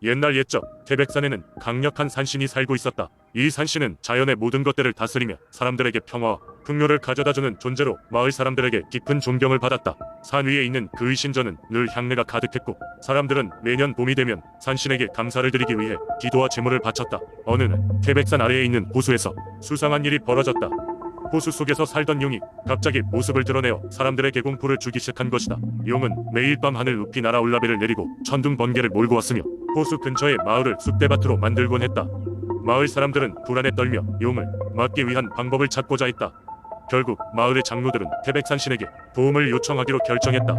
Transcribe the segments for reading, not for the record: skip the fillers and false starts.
옛날 옛적 태백산에는 강력한 산신이 살고 있었다. 이 산신은 자연의 모든 것들을 다스리며 사람들에게 평화와 풍요를 가져다주는 존재로 마을 사람들에게 깊은 존경을 받았다. 산 위에 있는 그의 신전은 늘 향내가 가득했고 사람들은 매년 봄이 되면 산신에게 감사를 드리기 위해 기도와 제물을 바쳤다. 어느 날 태백산 아래에 있는 호수에서 수상한 일이 벌어졌다. 호수 속에서 살던 용이 갑자기 모습을 드러내어 사람들에게 공포를 주기 시작한 것이다. 용은 매일 밤 하늘 높이 날아 올라비를 내리고 천둥 번개를 몰고 왔으며 호수 근처의 마을을 쑥대밭으로 만들곤 했다. 마을 사람들은 불안에 떨며 용을 막기 위한 방법을 찾고자 했다. 결국 마을의 장로들은 태백산신에게 도움을 요청하기로 결정했다.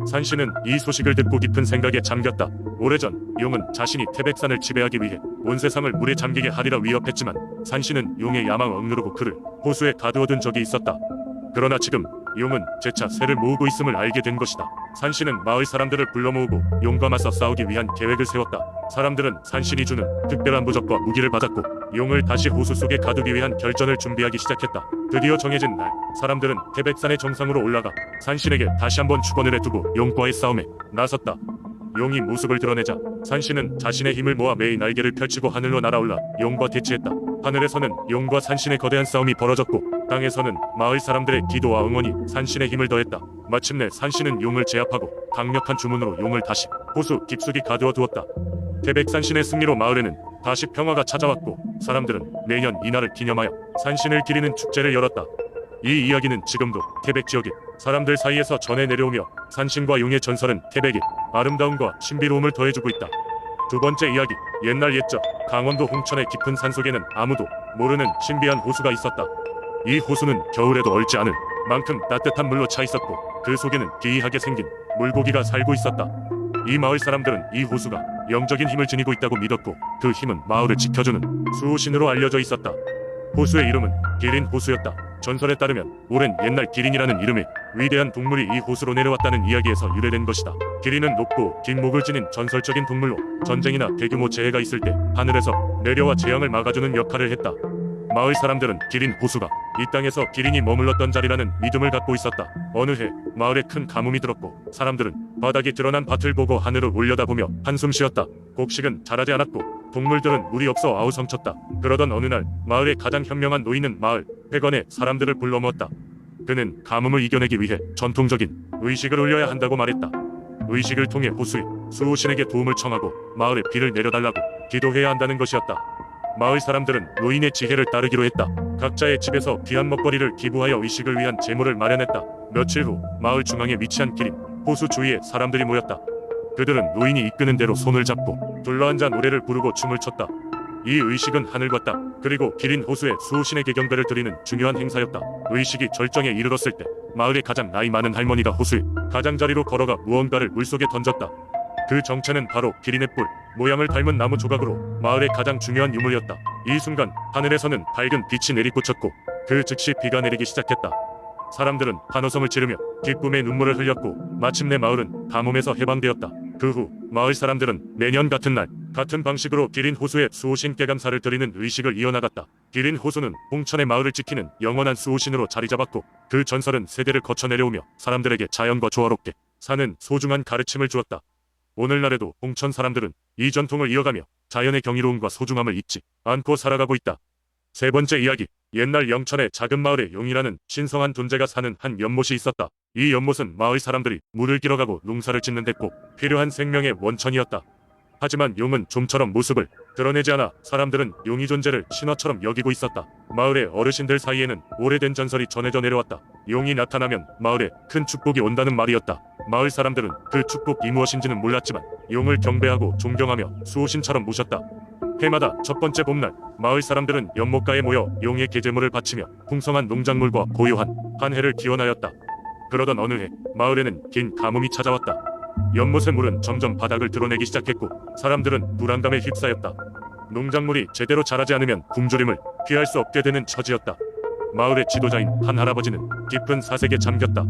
산신은 이 소식을 듣고 깊은 생각에 잠겼다. 오래전 용은 자신이 태백산을 지배하기 위해 온 세상을 물에 잠기게 하리라 위협했지만 산신은 용의 야망을 억누르고 그를 호수에 가두어둔 적이 있었다. 그러나 지금 용은 재차 새를 모으고 있음을 알게 된 것이다. 산신은 마을 사람들을 불러 모으고 용과 맞서 싸우기 위한 계획을 세웠다. 사람들은 산신이 주는 특별한 부적과 무기를 받았고 용을 다시 호수 속에 가두기 위한 결전을 준비하기 시작했다. 드디어 정해진 날, 사람들은 태백산의 정상으로 올라가 산신에게 다시 한번 축원을 해두고 용과의 싸움에 나섰다. 용이 모습을 드러내자 산신은 자신의 힘을 모아 매일 날개를 펼치고 하늘로 날아올라 용과 대치했다. 하늘에서는 용과 산신의 거대한 싸움이 벌어졌고 땅에서는 마을 사람들의 기도와 응원이 산신의 힘을 더했다. 마침내 산신은 용을 제압하고 강력한 주문으로 용을 다시 호수 깊숙이 가두어 두었다. 태백산신의 승리로 마을에는 다시 평화가 찾아왔고 사람들은 매년 이날을 기념하여 산신을 기리는 축제를 열었다. 이 이야기는 지금도 태백 지역의 사람들 사이에서 전해 내려오며 산신과 용의 전설은 태백의 아름다움과 신비로움을 더해주고 있다. 두 번째 이야기, 옛날 옛적 강원도 홍천의 깊은 산속에는 아무도 모르는 신비한 호수가 있었다. 이 호수는 겨울에도 얼지 않을 만큼 따뜻한 물로 차 있었고 그 속에는 기이하게 생긴 물고기가 살고 있었다. 이 마을 사람들은 이 호수가 영적인 힘을 지니고 있다고 믿었고 그 힘은 마을을 지켜주는 수호신으로 알려져 있었다. 호수의 이름은 기린 호수였다. 전설에 따르면 오랜 옛날 기린이라는 이름의 위대한 동물이 이 호수로 내려왔다는 이야기에서 유래된 것이다. 기린은 높고 긴 목을 지닌 전설적인 동물로 전쟁이나 대규모 재해가 있을 때 하늘에서 내려와 재앙을 막아주는 역할을 했다. 마을 사람들은 기린 호수가 이 땅에서 기린이 머물렀던 자리라는 믿음을 갖고 있었다. 어느 해 마을에 큰 가뭄이 들었고 사람들은 바닥이 드러난 밭을 보고 하늘을 올려다보며 한숨 쉬었다. 곡식은 자라지 않았고 동물들은 물이 없어 아우성쳤다. 그러던 어느 날 마을의 가장 현명한 노인은 마을 회관에 사람들을 불러 모았다. 그는 가뭄을 이겨내기 위해 전통적인 의식을 올려야 한다고 말했다. 의식을 통해 호수의 수호신에게 도움을 청하고 마을에 비를 내려달라고 기도해야 한다는 것이었다. 마을 사람들은 노인의 지혜를 따르기로 했다. 각자의 집에서 귀한 먹거리를 기부하여 의식을 위한 제물을 마련했다. 며칠 후 마을 중앙에 위치한 기린 호수 주위에 사람들이 모였다. 그들은 노인이 이끄는 대로 손을 잡고 둘러앉아 노래를 부르고 춤을 췄다. 이 의식은 하늘과 땅 그리고 기린 호수의 수호신에게 경배를 드리는 중요한 행사였다. 의식이 절정에 이르렀을 때 마을의 가장 나이 많은 할머니가 호수의 가장자리로 걸어가 무언가를 물속에 던졌다. 그 정체는 바로 기린의 뿔 모양을 닮은 나무 조각으로 마을의 가장 중요한 유물이었다. 이 순간 하늘에서는 밝은 빛이 내리꽂혔고 그 즉시 비가 내리기 시작했다. 사람들은 환호성을 지르며 기쁨의 눈물을 흘렸고 마침내 마을은 가뭄에서 해방되었다. 그 후 마을 사람들은 매년 같은 날 같은 방식으로 기린 호수에 수호신께 감사를 드리는 의식을 이어나갔다. 기린 호수는 홍천의 마을을 지키는 영원한 수호신으로 자리잡았고 그 전설은 세대를 거쳐 내려오며 사람들에게 자연과 조화롭게 사는 소중한 가르침을 주었다. 오늘날에도 홍천 사람들은 이 전통을 이어가며 자연의 경이로움과 소중함을 잊지 않고 살아가고 있다. 세 번째 이야기, 옛날 영천의 작은 마을에 용이라는 신성한 존재가 사는 한 연못이 있었다. 이 연못은 마을 사람들이 물을 길어가고 농사를 짓는 데 꼭 필요한 생명의 원천이었다. 하지만 용은 좀처럼 모습을 드러내지 않아 사람들은 용의 존재를 신화처럼 여기고 있었다. 마을의 어르신들 사이에는 오래된 전설이 전해져 내려왔다. 용이 나타나면 마을에 큰 축복이 온다는 말이었다. 마을 사람들은 그 축복이 무엇인지는 몰랐지만 용을 경배하고 존경하며 수호신처럼 모셨다. 해마다 첫 번째 봄날 마을 사람들은 연못가에 모여 용의 계제물을 바치며 풍성한 농작물과 고요한 한 해를 기원하였다. 그러던 어느 해 마을에는 긴 가뭄이 찾아왔다. 연못의 물은 점점 바닥을 드러내기 시작했고 사람들은 불안감에 휩싸였다. 농작물이 제대로 자라지 않으면 굶주림을 피할 수 없게 되는 처지였다. 마을의 지도자인 한 할아버지는 깊은 사색에 잠겼다.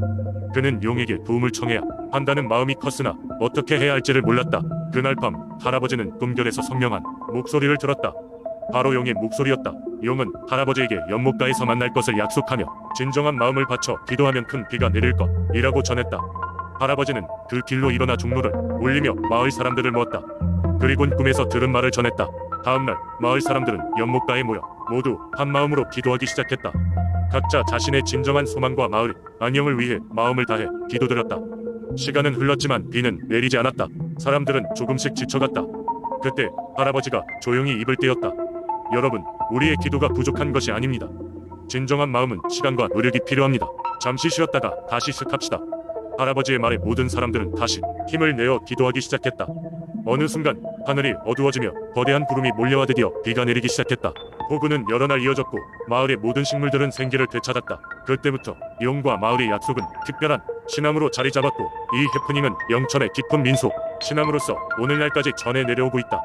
그는 용에게 도움을 청해야 한다는 마음이 컸으나 어떻게 해야 할지를 몰랐다. 그날 밤 할아버지는 꿈결에서 선명한 목소리를 들었다. 바로 용의 목소리였다. 용은 할아버지에게 연못가에서 만날 것을 약속하며 진정한 마음을 바쳐 기도하면 큰 비가 내릴 것이라고 전했다. 할아버지는 그 길로 일어나 종로를 울리며 마을 사람들을 모았다. 그리곤 꿈에서 들은 말을 전했다. 다음날 마을 사람들은 연못가에 모여 모두 한마음으로 기도하기 시작했다. 각자 자신의 진정한 소망과 마을의 안녕을 위해 마음을 다해 기도드렸다. 시간은 흘렀지만 비는 내리지 않았다. 사람들은 조금씩 지쳐갔다. 그때 할아버지가 조용히 입을 떼었다. 여러분, 우리의 기도가 부족한 것이 아닙니다. 진정한 마음은 시간과 노력이 필요합니다. 잠시 쉬었다가 다시 시작합시다. 할아버지의 말에 모든 사람들은 다시 힘을 내어 기도하기 시작했다. 어느 순간 하늘이 어두워지며 거대한 구름이 몰려와 드디어 비가 내리기 시작했다. 폭우는 여러 날 이어졌고 마을의 모든 식물들은 생기를 되찾았다. 그때부터 용과 마을의 약속은 특별한 신앙으로 자리 잡았고 이 해프닝은 영천의 깊은 민속 신앙으로서 오늘날까지 전해 내려오고 있다.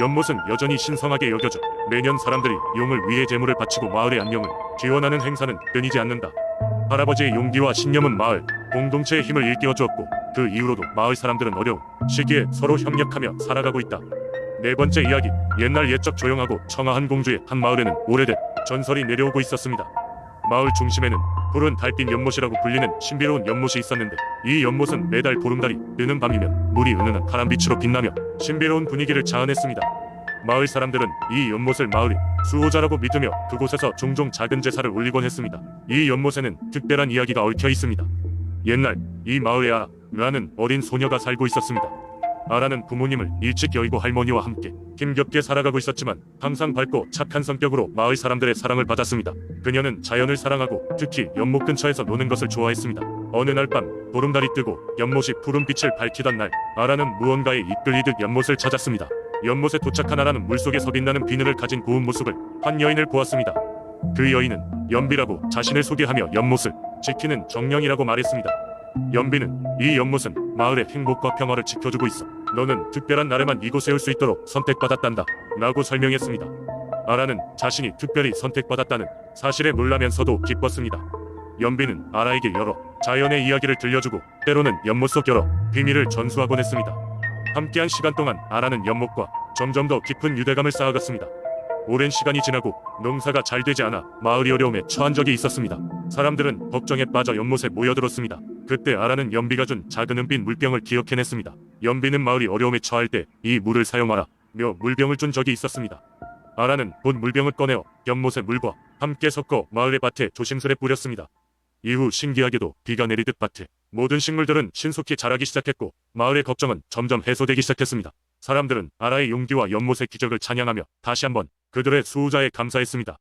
연못은 여전히 신성하게 여겨져 매년 사람들이 용을 위해 제물을 바치고 마을의 안녕을 기원하는 행사는 끊이지 않는다. 할아버지의 용기와 신념은 마을 공동체의 힘을 일깨워 주었고 그 이후로도 마을 사람들은 어려운 시기에 서로 협력하며 살아가고 있다. 네 번째 이야기. 옛날 옛적 조용하고 청아한 공주의 한 마을에는 오래된 전설이 내려오고 있었습니다. 마을 중심에는 푸른 달빛 연못이라고 불리는 신비로운 연못이 있었는데 이 연못은 매달 보름달이 뜨는 밤이면 물이 은은한 파란빛으로 빛나며 신비로운 분위기를 자아냈습니다. 마을 사람들은 이 연못을 마을의 수호자라고 믿으며 그곳에서 종종 작은 제사를 올리곤 했습니다. 이 연못에는 특별한 이야기가 얽혀 있습니다. 옛날 이 마을에 아라는 어린 소녀가 살고 있었습니다. 아라는 부모님을 일찍 여의고 할머니와 함께 힘겹게 살아가고 있었지만 항상 밝고 착한 성격으로 마을 사람들의 사랑을 받았습니다. 그녀는 자연을 사랑하고 특히 연못 근처에서 노는 것을 좋아했습니다. 어느 날 밤 보름달이 뜨고 연못이 푸른 빛을 밝히던 날 아라는 무언가에 이끌리듯 연못을 찾았습니다. 연못에 도착한 아라는 물속에서 빛나는 비늘을 가진 고운 모습을 한 여인을 보았습니다. 그 여인은 연비라고 자신을 소개하며 연못을 지키는 정령이라고 말했습니다. 연비는 이 연못은 마을의 행복과 평화를 지켜주고 있어. 너는 특별한 날에만 이곳에 올 수 있도록 선택받았단다 라고 설명했습니다. 아라는 자신이 특별히 선택받았다는 사실에 놀라면서도 기뻤습니다. 연비는 아라에게 여러 자연의 이야기를 들려주고 때로는 연못 속 여러 비밀을 전수하곤 했습니다. 함께한 시간 동안 아라는 연못과 점점 더 깊은 유대감을 쌓아갔습니다. 오랜 시간이 지나고 농사가 잘 되지 않아 마을이 어려움에 처한 적이 있었습니다. 사람들은 걱정에 빠져 연못에 모여들었습니다. 그때 아라는 연비가 준 작은 은빛 물병을 기억해냈습니다. 연비는 마을이 어려움에 처할 때 이 물을 사용하라 며 물병을 준 적이 있었습니다. 아라는 곧 물병을 꺼내어 연못의 물과 함께 섞어 마을의 밭에 조심스레 뿌렸습니다. 이후 신기하게도 비가 내리듯 밭에 모든 식물들은 신속히 자라기 시작했고 마을의 걱정은 점점 해소되기 시작했습니다. 사람들은 아라의 용기와 연못의 기적을 찬양하며 다시 한번 그들의 수호자에 감사했습니다.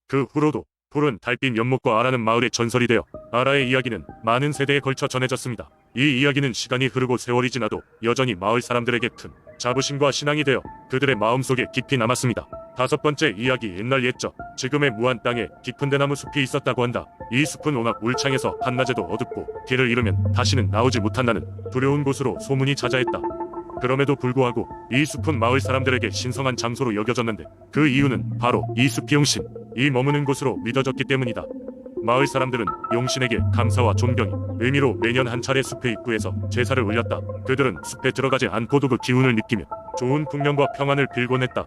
그 후로도 푸른 달빛 연못과 아라는 마을의 전설이 되어 아라의 이야기는 많은 세대에 걸쳐 전해졌습니다. 이 이야기는 시간이 흐르고 세월이 지나도 여전히 마을 사람들에게 큰 자부심과 신앙이 되어 그들의 마음속에 깊이 남았습니다. 다섯 번째 이야기. 옛날 옛적 지금의 무한 땅에 깊은 대나무 숲이 있었다고 한다. 이 숲은 워낙 울창해서 한낮에도 어둡고 길을 잃으면 다시는 나오지 못한다는 두려운 곳으로 소문이 자자했다. 그럼에도 불구하고 이 숲은 마을 사람들에게 신성한 장소로 여겨졌는데 그 이유는 바로 이 숲이 용신이 머무는 곳으로 믿어졌기 때문이다. 마을 사람들은 용신에게 감사와 존경의 의미로 매년 한 차례 숲의 입구에서 제사를 올렸다. 그들은 숲에 들어가지 않고도 그 기운을 느끼며 좋은 풍년과 평안을 빌곤 했다.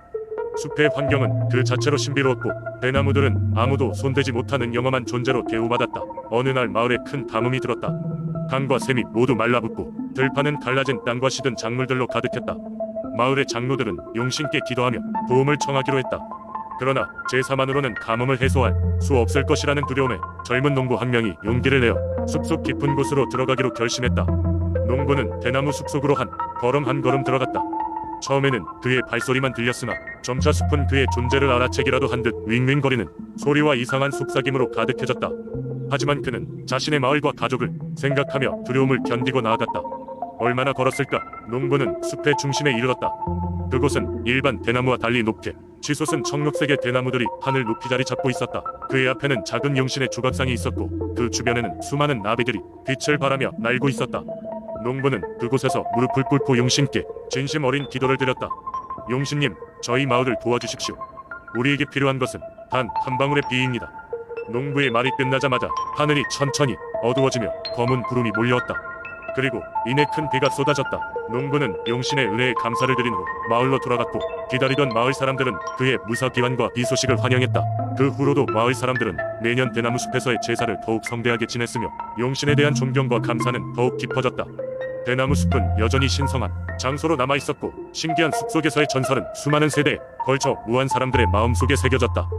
숲의 환경은 그 자체로 신비로웠고 대나무들은 아무도 손대지 못하는 영험한 존재로 대우받았다. 어느 날 마을에 큰 가뭄이 들었다. 강과 샘이 모두 말라붙고 들판은 갈라진 땅과 시든 작물들로 가득했다. 마을의 장로들은 용신께 기도하며 도움을 청하기로 했다. 그러나 제사만으로는 가뭄을 해소할 수 없을 것이라는 두려움에 젊은 농부 한 명이 용기를 내어 숲속 깊은 곳으로 들어가기로 결심했다. 농부는 대나무 숲속으로 한 걸음 들어갔다. 처음에는 그의 발소리만 들렸으나 점차 숲은 그의 존재를 알아채기라도 한 듯 윙윙거리는 소리와 이상한 속삭임으로 가득해졌다. 하지만 그는 자신의 마을과 가족을 생각하며 두려움을 견디고 나아갔다. 얼마나 걸었을까? 농부는 숲의 중심에 이르렀다. 그곳은 일반 대나무와 달리 높게 치솟은 청록색의 대나무들이 하늘 높이 자리 잡고 있었다. 그의 앞에는 작은 용신의 조각상이 있었고 그 주변에는 수많은 나비들이 빛을 발하며 날고 있었다. 농부는 그곳에서 무릎을 꿇고 용신께 진심 어린 기도를 드렸다. 용신님, 저희 마을을 도와주십시오. 우리에게 필요한 것은 단 한 방울의 비입니다. 농부의 말이 끝나자마자 하늘이 천천히 어두워지며 검은 구름이 몰려왔다. 그리고 이내 큰 비가 쏟아졌다. 농부는 용신의 은혜에 감사를 드린 후 마을로 돌아갔고 기다리던 마을 사람들은 그의 무사기환과 이 소식을 환영했다. 그 후로도 마을 사람들은 매년 대나무 숲에서의 제사를 더욱 성대하게 지냈으며 용신에 대한 존경과 감사는 더욱 깊어졌다. 대나무 숲은 여전히 신성한 장소로 남아있었고 신기한 숲속에서의 전설은 수많은 세대에 걸쳐 무한 사람들의 마음속에 새겨졌다.